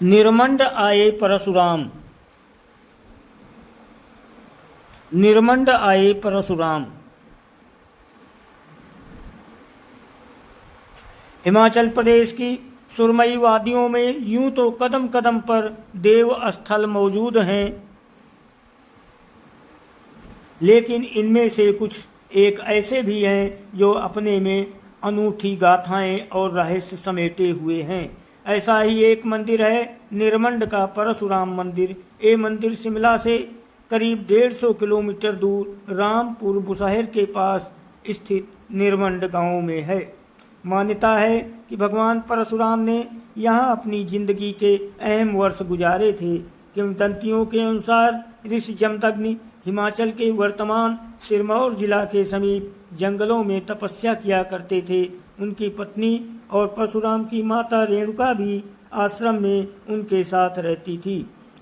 निर्मंड आए परशुराम। निर्मंड आए परशुराम। हिमाचल प्रदेश की सुरमई वादियों में यूं तो कदम कदम पर देव स्थल मौजूद हैं, लेकिन इनमें से कुछ एक ऐसे भी हैं जो अपने में अनूठी गाथाएं और रहस्य समेटे हुए हैं। ऐसा ही एक मंदिर है निर्मंड का परशुराम मंदिर। ये मंदिर शिमला से करीब 150 किलोमीटर दूर रामपुर बुशहर के पास स्थित निर्मंड गांव में है। मान्यता है कि भगवान परशुराम ने यहाँ अपनी जिंदगी के अहम वर्ष गुजारे थे। किंवदंतियों के अनुसार ऋषि जमदग्नि हिमाचल के वर्तमान सिरमौर जिला के समीप जंगलों में तपस्या किया करते थे। उनकी पत्नी और परशुराम की माता रेणुका भी आश्रम में उनके साथ रहती थी।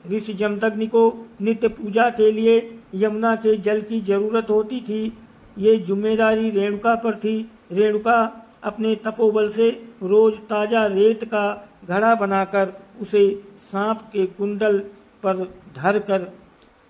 ऋषि जमदग्नि को नित्य पूजा के लिए यमुना के जल की जरूरत होती थी। ये जिम्मेदारी रेणुका पर थी। रेणुका अपने तपोबल से रोज ताज़ा रेत का घड़ा बनाकर उसे सांप के कुंडल पर धरकर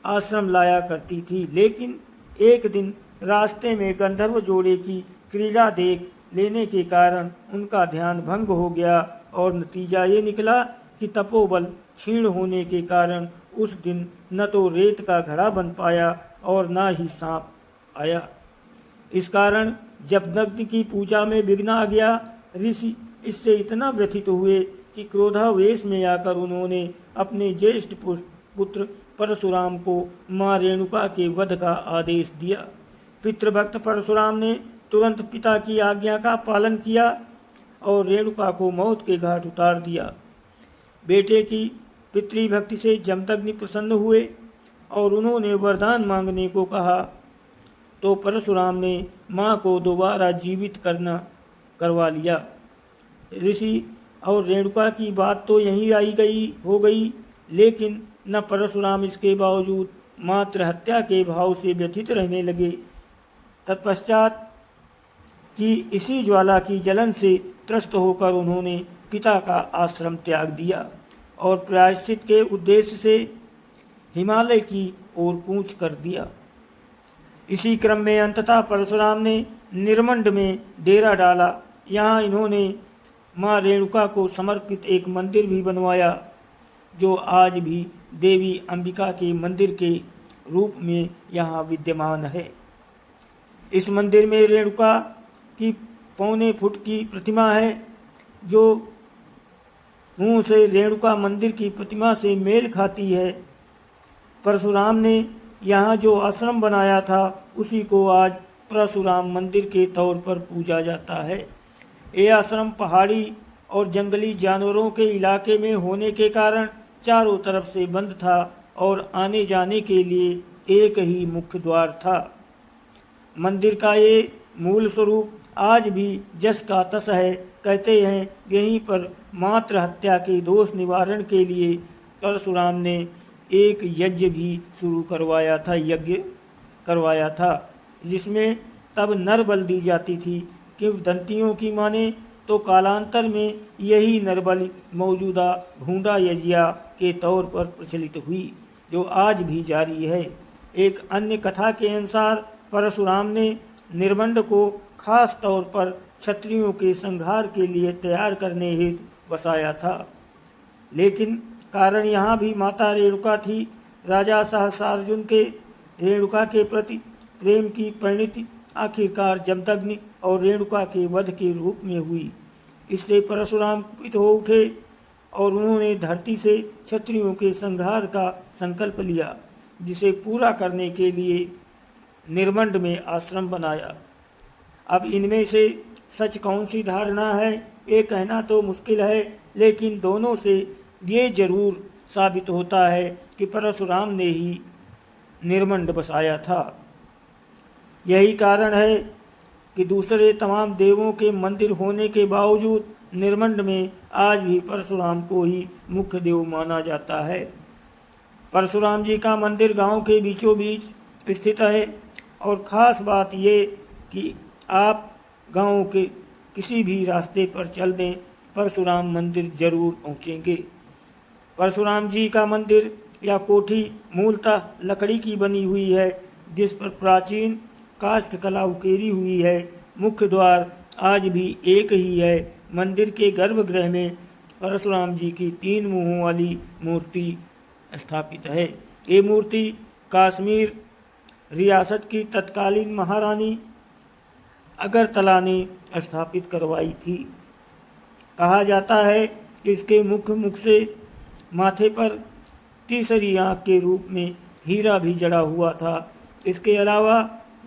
आश्रम लाया करती थी। लेकिन एक दिन रास्ते में गंधर्व जोड़े की क्रीड़ा देख लेने के कारण उनका ध्यान भंग हो गया और नतीजा ये निकला कि तपोबल क्षीण होने के कारण उस दिन न तो रेत का घड़ा बन पाया और न ही सांप आया। इस कारण जब नग्न की पूजा में विघ्न आ गया, ऋषि इससे इतना व्यथित हुए कि क्रोधावेश में आकर उन्होंने अपने ज्येष्ठ पुत्र परशुराम को मां रेणुका के वध का आदेश दिया। पितृभक्त परशुराम ने तुरंत पिता की आज्ञा का पालन किया और रेणुका को मौत के घाट उतार दिया। बेटे की पितृभक्ति से जमदग्नि प्रसन्न हुए और उन्होंने वरदान मांगने को कहा, तो परशुराम ने मां को दोबारा जीवित करवा लिया। ऋषि और रेणुका की बात तो यहीं हो गई, लेकिन न परशुराम इसके बावजूद मात्र हत्या के भाव से व्यथित रहने लगे। तत्पश्चात कि इसी ज्वाला की जलन से त्रस्त होकर उन्होंने पिता का आश्रम त्याग दिया और प्रायश्चित के उद्देश्य से हिमालय की ओर कूच कर दिया। इसी क्रम में अंततः परशुराम ने निर्मंड में डेरा डाला। यहाँ इन्होंने मां रेणुका को समर्पित एक मंदिर भी बनवाया, जो आज भी देवी अंबिका के मंदिर के रूप में यहाँ विद्यमान है। इस मंदिर में रेणुका की 1.25 फुट की प्रतिमा है, जो मुंह से रेणुका मंदिर की प्रतिमा से मेल खाती है। परशुराम ने यहाँ जो आश्रम बनाया था, उसी को आज परशुराम मंदिर के तौर पर पूजा जाता है। ये आश्रम पहाड़ी और जंगली जानवरों के इलाके में होने के कारण चारों तरफ से बंद था और आने जाने के लिए एक ही मुख्य द्वार था। मंदिर का ये मूल स्वरूप आज भी जस का तस है। कहते हैं यहीं पर मात्र हत्या के दोष निवारण के लिए परशुराम ने एक यज्ञ भी शुरू करवाया था, जिसमें तब नर बलि दी जाती थी। किंवदंतियों की माने तो कालांतर में यही नरबलि मौजूदा भूंडा यज्ञा के तौर पर प्रचलित हुई, जो आज भी जारी है। एक अन्य कथा के अनुसार परशुराम ने निर्मंड को खास तौर पर क्षत्रियों के संहार के लिए तैयार करने हेतु बसाया था, लेकिन कारण यहाँ भी माता रेणुका थी। राजा सहस्रार्जुन के रेणुका के प्रति प्रेम की परिणति आखिरकार जमदग्नि और रेणुका के वध के रूप में हुई। इससे परशुराम कुपित हो उठे और उन्होंने धरती से क्षत्रियों के संहार का संकल्प लिया, जिसे पूरा करने के लिए निर्मंड में आश्रम बनाया। अब इनमें से सच कौन सी धारणा है, ये कहना तो मुश्किल है, लेकिन दोनों से ये जरूर साबित होता है कि परशुराम ने ही निर्मंड बसाया था। यही कारण है कि दूसरे तमाम देवों के मंदिर होने के बावजूद निर्मंड में आज भी परशुराम को ही मुख्य देव माना जाता है। परशुराम जी का मंदिर गांव के बीचों बीच स्थित है और ख़ास बात ये कि आप गांव के किसी भी रास्ते पर चल दें, परशुराम मंदिर जरूर पहुँचेंगे। परशुराम जी का मंदिर या कोठी मूलतः लकड़ी की बनी हुई है, जिस पर प्राचीन काष्ठ कला उकेरी हुई है। मुख्य द्वार आज भी एक ही है। मंदिर के गर्भगृह में परशुराम जी की 3 मुंहों वाली मूर्ति स्थापित है। ये मूर्ति कश्मीर रियासत की तत्कालीन महारानी अगरतला ने स्थापित करवाई थी। कहा जाता है कि इसके मुख से माथे पर तीसरी आंख के रूप में हीरा भी जड़ा हुआ था। इसके अलावा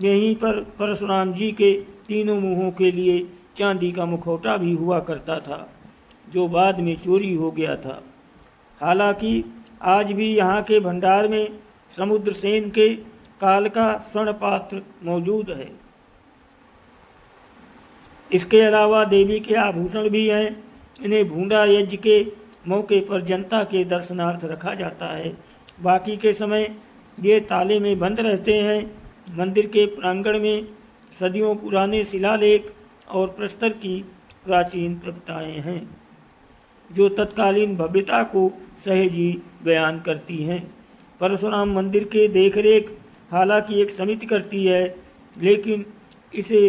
यहीं पर परशुराम जी के तीनों मुंहों के लिए चांदी का मुखौटा भी हुआ करता था, जो बाद में चोरी हो गया था। हालांकि आज भी यहाँ के भंडार में समुद्रसेन के काल का स्वर्ण पात्र मौजूद है। इसके अलावा देवी के आभूषण भी हैं। इन्हें भूंडा यज्ञ के मौके पर जनता के दर्शनार्थ रखा जाता है। बाकी के समय ये ताले में बंद रहते हैं। मंदिर के प्रांगण में सदियों पुराने शिलालेख और प्रस्तर की प्राचीन प्रविताएँ हैं, जो तत्कालीन भव्यता को सहजी बयान करती हैं। परशुराम मंदिर के देखरेख हालांकि एक समिति करती है, लेकिन इसे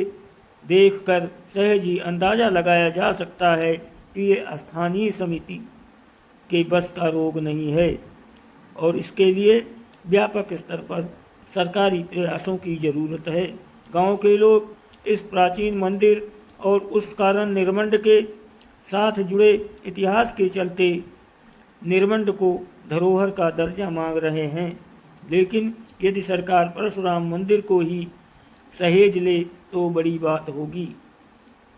देखकर सहजी अंदाज़ा लगाया जा सकता है कि ये स्थानीय समिति के बस का रोग नहीं है और इसके लिए व्यापक स्तर पर सरकारी प्रयासों की ज़रूरत है। गांव के लोग इस प्राचीन मंदिर और उस कारण निर्मंड के साथ जुड़े इतिहास के चलते निर्मंड को धरोहर का दर्जा मांग रहे हैं, लेकिन यदि सरकार परशुराम मंदिर को ही सहेज ले तो बड़ी बात होगी।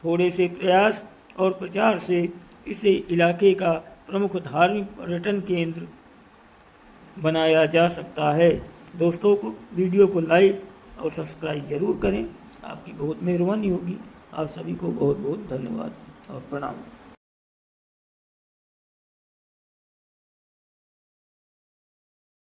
थोड़े से प्रयास और प्रचार से इसे इलाके का प्रमुख धार्मिक पर्यटन केंद्र बनाया जा सकता है। दोस्तों को वीडियो को लाइक और सब्सक्राइब जरूर करें, आपकी बहुत मेहरबानी होगी। आप सभी को बहुत बहुत धन्यवाद और प्रणाम।